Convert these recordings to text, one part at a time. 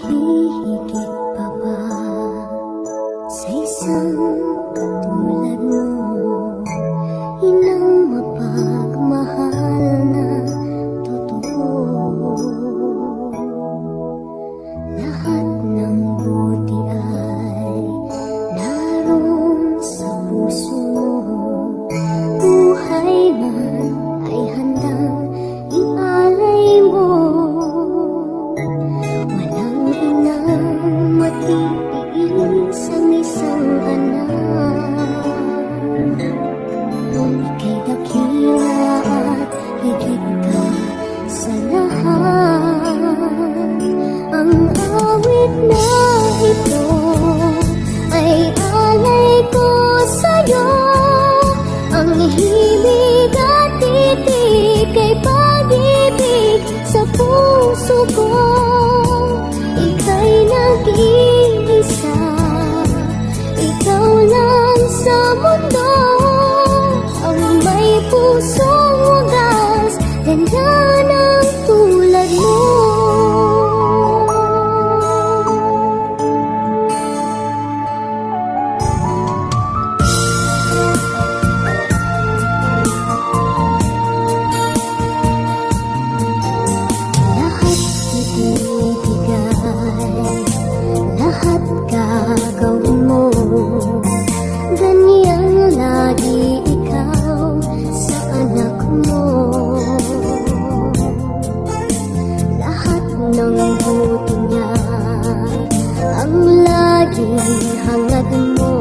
Hihigit pa ba sa isang katulad mo? Inang mapagmahal na totoo. Lahat ng buti ay naroon sa puso mo. Buhay man ay handang ialay mo. Walang inang matitiis ang isang anak. Ika'y dakila at higit ka sa lahat. Ang awit na ito ay alay ko sa'yo. Ang himig at titik ay pag-ibig sa puso ko. Ika'y nag-iisa, ikaw lang sa mundo. Ang may pusong wagas, ganda ng tulad mo. Lahat gagawin mo, ganyan lagi ikaw sa anak mo. Lahat ng buti niya ang laging hangad mo.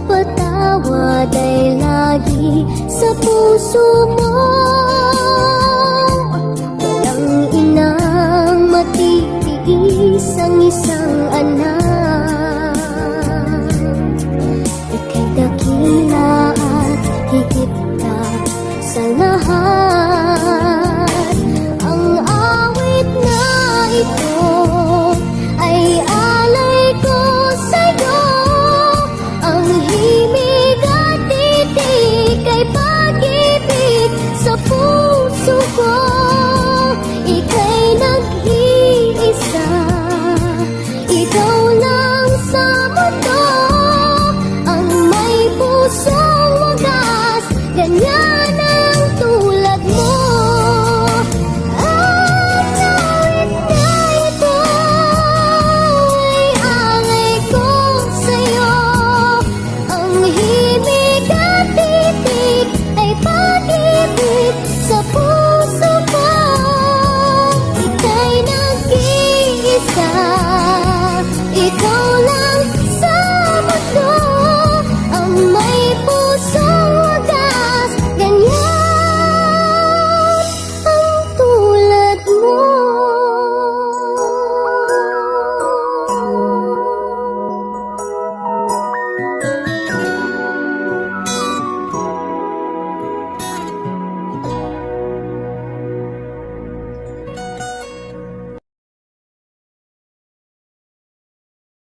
Patawad ay lagi sa puso mo. Walang inang matitiis ang isang